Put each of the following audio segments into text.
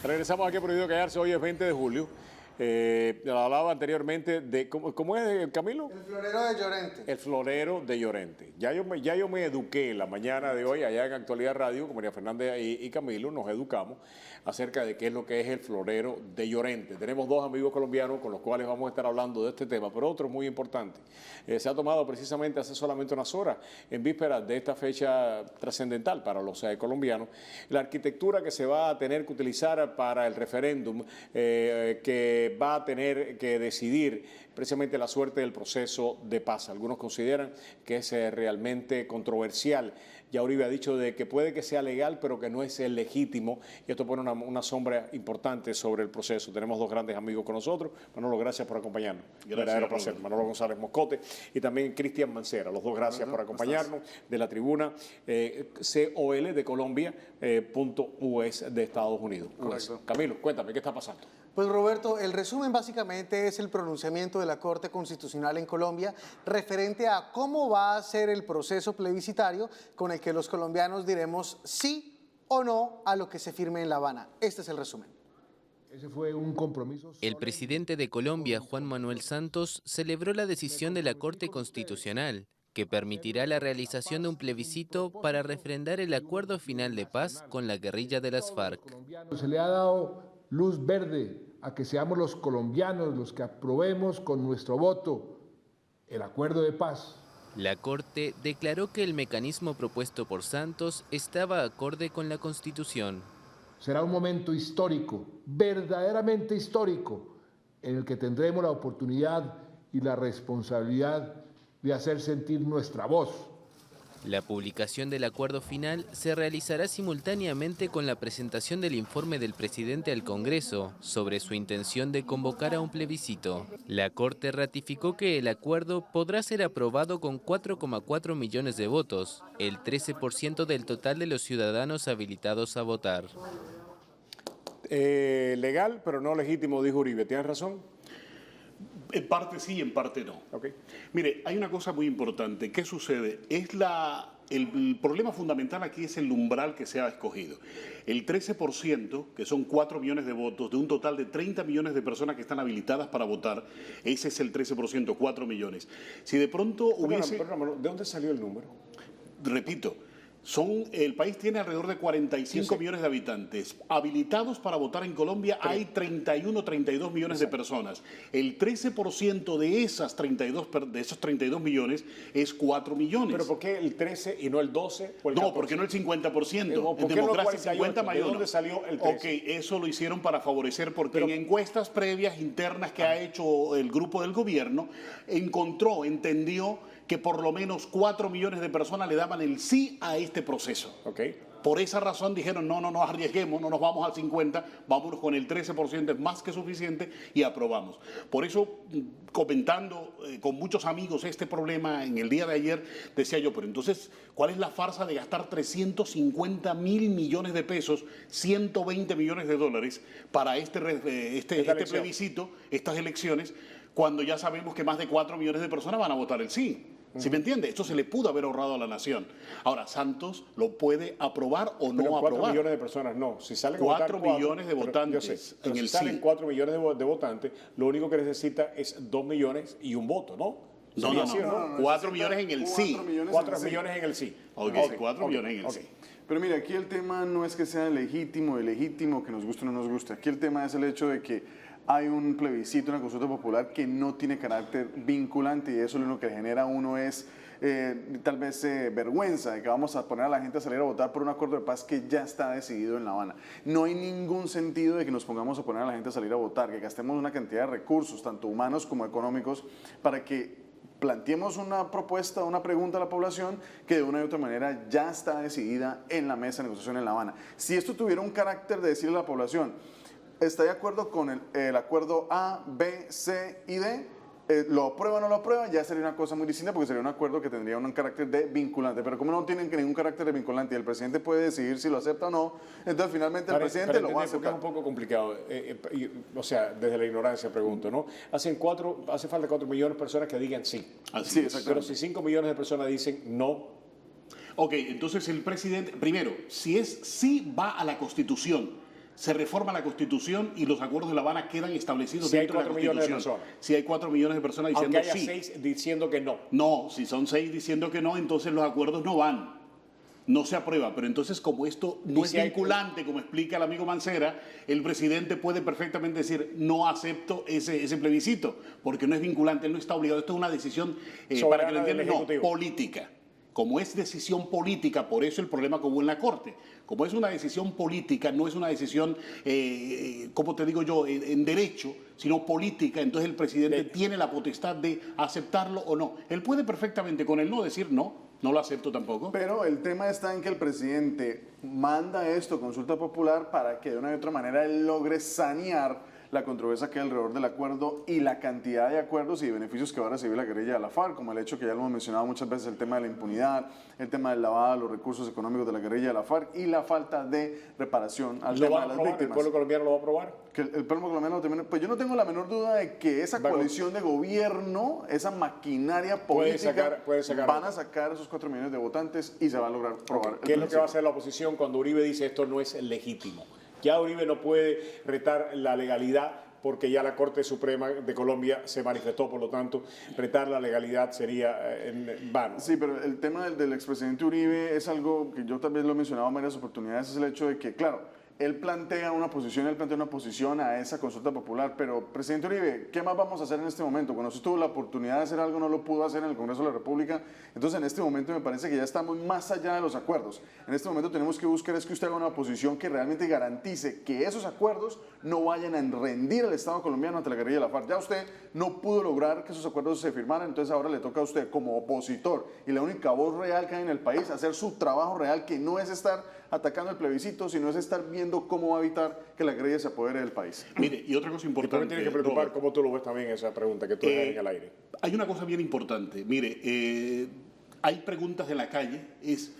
Regresamos aquí a Prohibido Callarse. Hoy es 20 de julio. Hablaba anteriormente de, ¿cómo es, Camilo? El florero de Llorente. El florero de Llorente. Ya yo me eduqué en la mañana de hoy, allá en Actualidad Radio, con María Fernández y Camilo, nos educamos acerca de qué es lo que es el florero de Llorente. Tenemos dos amigos colombianos con los cuales vamos a estar hablando de este tema, pero otro muy importante. Se ha tomado precisamente hace solamente unas horas, en vísperas de esta fecha trascendental para los colombianos, la arquitectura que se va a tener que utilizar para el referéndum que va a tener que decidir precisamente la suerte del proceso de paz. Algunos consideran que es realmente controversial. Ya Uribe ha dicho de que puede que sea legal, pero que no es el legítimo, y esto pone una sombra importante sobre el proceso. Tenemos dos grandes amigos con nosotros. Manolo, gracias por acompañarnos. Verdadero placer. Manolo González Moscote y también Cristian Mancera. Los dos gracias por acompañarnos de la tribuna COL de Colombia, .us de Estados Unidos. Correcto. Camilo, cuéntame, ¿qué está pasando? Pues Roberto, el resumen básicamente es el pronunciamiento de la Corte Constitucional en Colombia referente a cómo va a ser el proceso plebiscitario con el que los colombianos diremos sí o no a lo que se firme en La Habana. Este es el resumen. Ese fue un compromiso. El presidente de Colombia, Juan Manuel Santos, celebró la decisión de la Corte Constitucional, que permitirá la realización de un plebiscito para refrendar el acuerdo final de paz con la guerrilla de las FARC. Se le ha dado luz verde a que seamos los colombianos los que aprobemos con nuestro voto el acuerdo de paz. La Corte declaró que el mecanismo propuesto por Santos estaba acorde con la Constitución. Será un momento histórico, verdaderamente histórico, en el que tendremos la oportunidad y la responsabilidad de hacer sentir nuestra voz. La publicación del acuerdo final se realizará simultáneamente con la presentación del informe del presidente al Congreso sobre su intención de convocar a un plebiscito. La Corte ratificó que el acuerdo podrá ser aprobado con 4,4 millones de votos, el 13% del total de los ciudadanos habilitados a votar. Legal, pero no legítimo, dijo Uribe. ¿Tienes razón? En parte sí, en parte no. Okay. Mire, hay una cosa muy importante. ¿Qué sucede? El problema fundamental aquí es el umbral que se ha escogido. El 13%, que son 4 millones de votos, de un total de 30 millones de personas que están habilitadas para votar, ese es el 13%, 4 millones. Si de pronto hubiese... Perdón, ¿de dónde salió el número? Repito, el país tiene alrededor de 45 millones de habitantes. Habilitados para votar en Colombia hay 31, 32 millones de personas. El 13% de esos 32 millones es 4 millones. ¿Pero por qué el 13 y no el 12 o el 14? No, ¿por qué no el 50%? ¿Por En qué democracia 48? 50 mayor. ¿De dónde salió el 13? Ok, eso lo hicieron para favorecer, porque en encuestas previas internas que ha hecho el grupo del gobierno, entendió que por lo menos 4 millones de personas le daban el sí a este proceso. Okay. Por esa razón dijeron, no nos arriesguemos, no nos vamos al 50, vámonos con el 13%, es más que suficiente, y aprobamos. Por eso, comentando con muchos amigos este problema en el día de ayer, decía yo, pero entonces, ¿cuál es la farsa de gastar 350 mil millones de pesos, 120 millones de dólares para este plebiscito, estas elecciones, cuando ya sabemos que más de 4 millones de personas van a votar el sí? ¿Sí me entiende? Esto se le pudo haber ahorrado a la nación. Ahora, Santos lo puede aprobar o no aprobar. 4 millones de personas no. Si salen 4 millones de votantes pero en si el salen sí. 4 millones de votantes, lo único que necesita es 2 millones y un voto, ¿no? No. 4 millones en el sí. 4 millones en el sí. Ok, 4 millones en el sí. Pero mira, aquí el tema no es que sea legítimo, ilegítimo, que nos guste o no nos guste. Aquí el tema es el hecho de que hay un plebiscito, una consulta popular que no tiene carácter vinculante, y eso lo único que genera a uno es tal vez vergüenza de que vamos a poner a la gente a salir a votar por un acuerdo de paz que ya está decidido en La Habana. No hay ningún sentido de que nos pongamos a poner a la gente a salir a votar, que gastemos una cantidad de recursos, tanto humanos como económicos, para que planteemos una propuesta, una pregunta a la población que de una u otra manera ya está decidida en la mesa de negociación en La Habana. Si esto tuviera un carácter de decirle a la población, ¿está de acuerdo con el acuerdo A, B, C y D? ¿Lo aprueba o no lo aprueba? Ya sería una cosa muy distinta, porque sería un acuerdo que tendría un carácter de vinculante. Pero como no tienen ningún carácter de vinculante y el presidente puede decidir si lo acepta o no, entonces finalmente el presidente lo va a aceptar. Es un poco complicado. O sea, desde la ignorancia pregunto, ¿no? Hace falta 4 millones de personas que digan sí. Así es. Pero si 5 millones de personas dicen no. Ok, entonces el presidente, primero, si es sí va a la Constitución, se reforma la Constitución y los acuerdos de La Habana quedan establecidos Si hay dentro de la 4 millones de Constitución. personas. Si hay 4 millones de personas diciendo Aunque haya sí. 6 diciendo que no. No, si son 6 diciendo que no, entonces los acuerdos no van. No se aprueba, pero entonces como esto no es si hay- vinculante, como explica el amigo Mancera, el presidente puede perfectamente decir no acepto ese plebiscito, porque no es vinculante, él no está obligado. Esto es una decisión, para que lo Soberana del entiendan, no, Ejecutivo. política. Como es decisión política, por eso el problema que hubo en la Corte. Como es una decisión política, no es una decisión, como te digo yo, en derecho, sino política, entonces el presidente tiene la potestad de aceptarlo o no. Él puede perfectamente con el no decir no lo acepto tampoco. Pero el tema está en que el presidente manda esto, consulta popular, para que de una u otra manera él logre sanear la controversia que hay alrededor del acuerdo y la cantidad de acuerdos y beneficios que va a recibir la guerrilla de la FARC, como el hecho que ya lo hemos mencionado muchas veces, el tema de la impunidad, el tema del lavado de los recursos económicos de la guerrilla de la FARC y la falta de reparación al ¿Lo tema va de a las aprobar? ¿El víctimas. pueblo colombiano lo va a aprobar? Que el pueblo colombiano también, pues yo no tengo la menor duda de que esa coalición de gobierno, esa maquinaria política, puede sacar van a sacar esos 4 millones de votantes y se va a lograr aprobar. ¿Qué es lo que va a hacer la oposición cuando Uribe dice esto no es legítimo? Ya Uribe no puede retar la legalidad porque ya la Corte Suprema de Colombia se manifestó, por lo tanto, retar la legalidad sería en vano. Sí, pero el tema del expresidente Uribe es algo que yo también lo he mencionado en varias oportunidades, es el hecho de que, claro, él plantea una posición a esa consulta popular, pero, presidente Uribe, ¿qué más vamos a hacer en este momento? Cuando usted tuvo la oportunidad de hacer algo, no lo pudo hacer en el Congreso de la República, entonces en este momento me parece que ya estamos más allá de los acuerdos. En este momento tenemos que buscar es que usted haga una posición que realmente garantice que esos acuerdos no vayan a rendir al Estado colombiano ante la guerrilla de la FARC. Ya usted no pudo lograr que esos acuerdos se firmaran, entonces ahora le toca a usted como opositor y la única voz real que hay en el país, hacer su trabajo real, que no es estar atacando el plebiscito, sino es estar viendo cómo va a evitar que la guerrilla se apodere del país. Mire, y otra cosa Y tú importante. me tienes que preocupar Robert, cómo tú lo ves también esa pregunta que tú dejas en el aire. hay una cosa bien importante. Mire, hay preguntas de la calle, es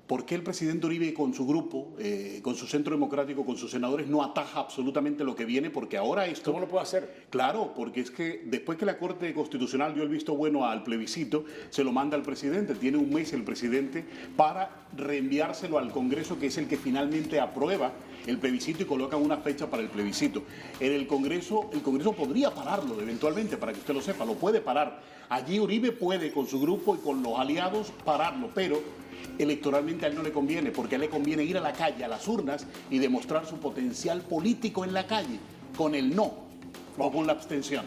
¿por qué el presidente Uribe con su grupo, con su centro democrático, con sus senadores, no ataja absolutamente lo que viene? Porque ahora esto... ¿Cómo lo puede hacer? Claro, porque es que después que la Corte Constitucional dio el visto bueno al plebiscito, se lo manda al presidente. Tiene un mes el presidente para reenviárselo al Congreso, que es el que finalmente aprueba el plebiscito y coloca una fecha para el plebiscito. En el Congreso podría pararlo eventualmente, para que usted lo sepa, lo puede parar. Allí Uribe puede, con su grupo y con los aliados, pararlo, pero electoralmente a él no le conviene, porque a él le conviene ir a la calle, a las urnas, y demostrar su potencial político en la calle, con el no o con la abstención.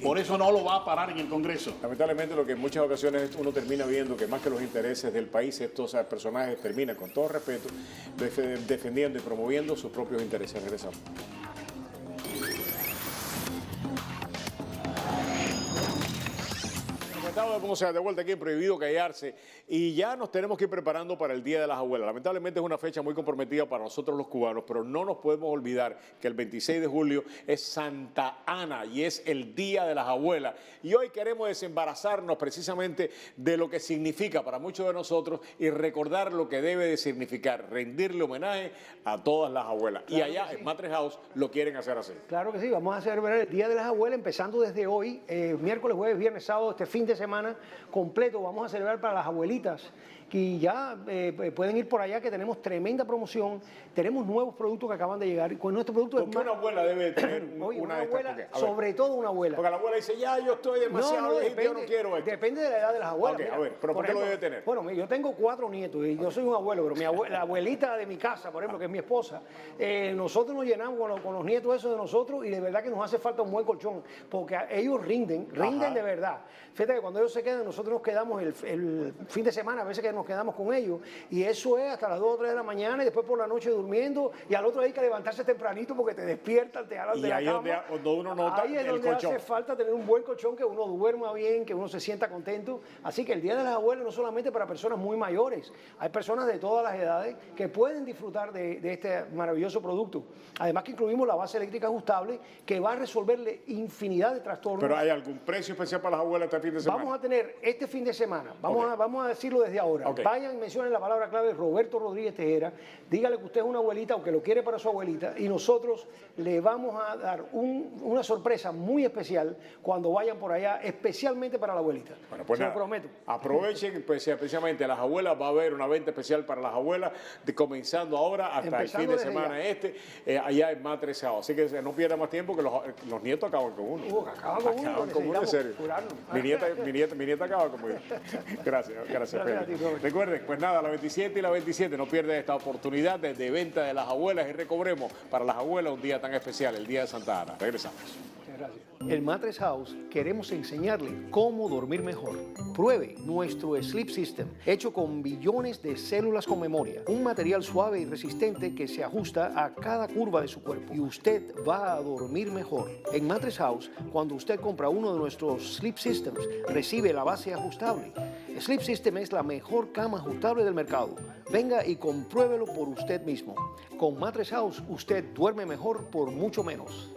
Por eso no lo va a parar en el Congreso. Lamentablemente lo que en muchas ocasiones uno termina viendo que más que los intereses del país, estos personajes terminan, con todo respeto, defendiendo y promoviendo sus propios intereses. Regresamos. Vamos de vuelta aquí en Prohibido Callarse y ya nos tenemos que ir preparando para el Día de las Abuelas. Lamentablemente es una fecha muy comprometida para nosotros los cubanos, pero no nos podemos olvidar que el 26 de julio es Santa Ana y es el Día de las Abuelas. Y hoy queremos desembarazarnos precisamente de lo que significa para muchos de nosotros y recordar lo que debe de significar, rendirle homenaje a todas las abuelas. Claro, y allá en Matres House lo quieren hacer así. Claro que sí, vamos a celebrar el Día de las Abuelas empezando desde hoy, miércoles, jueves, viernes, sábado, este fin de semana completo. Vamos a celebrar para las abuelitas que ya pueden ir por allá, que tenemos tremenda promoción, tenemos nuevos productos que acaban de llegar. Con nuestro producto ¿Por qué una abuela debe tener Oye, una una de estas? abuela, Porque, sobre todo una abuela. Porque la abuela dice, ya yo estoy demasiado viejita, yo no quiero esto. Depende de la edad de las abuelas. Ok, Mira, a ver, pero ¿por qué lo debe tener? Bueno, yo tengo 4 nietos y yo soy un abuelo, pero la abuelita de mi casa, por ejemplo, que es mi esposa, nosotros nos llenamos con los nietos esos de nosotros y de verdad que nos hace falta un buen colchón, porque ellos rinden de verdad. Fíjate que cuando ellos se quedan, nosotros nos quedamos el fin de semana, a veces que nos quedamos con ellos, y eso es hasta las 2 o 3 de la mañana y después por la noche durmiendo, y al otro día hay que levantarse tempranito porque te despiertan, te jalan de la cama. Y ahí es donde uno nota ahí es el donde colchón. hace falta tener un buen colchón, que uno duerma bien, que uno se sienta contento. Así que el Día de las Abuelas no solamente para personas muy mayores, hay personas de todas las edades que pueden disfrutar de este maravilloso producto. Además que incluimos la base eléctrica ajustable que va a resolverle infinidad de trastornos. ¿Pero hay algún precio especial para las abuelas este fin de semana? Vamos a tener este fin de semana, vamos a decirlo desde ahora, Ok. Vayan y mencionen la palabra clave Roberto Rodríguez Tejera, dígale que usted es una abuelita o que lo quiere para su abuelita y nosotros le vamos a dar una sorpresa muy especial cuando vayan por allá, especialmente para la abuelita. Bueno, pues se nada, lo prometo. aprovechen, pues, especialmente a las abuelas, va a haber una venta especial para las abuelas, comenzando ahora hasta Empezando el fin de desde semana allá en Matres House. Así que no pierda más tiempo que los nietos acaban con uno. Acaban con uno, Acaban con uno, en serio. curarnos. Mi nieta acaba conmigo. Gracias, Gracias a Félix. ti, Robert. Recuerden, pues nada, la 27 y la 27, no pierdan esta oportunidad de venta de las abuelas y recobremos para las abuelas un día tan especial, el Día de Santa Ana. Regresamos. Muchas gracias. En Matres House queremos enseñarle cómo dormir mejor. Pruebe nuestro Sleep System, hecho con billones de células con memoria. Un material suave y resistente que se ajusta a cada curva de su cuerpo. Y usted va a dormir mejor. En Matres House, cuando usted compra uno de nuestros Sleep Systems, recibe la base ajustable. Sleep System es la mejor cama ajustable del mercado. Venga y compruébelo por usted mismo. Con Matres House, usted duerme mejor por mucho menos.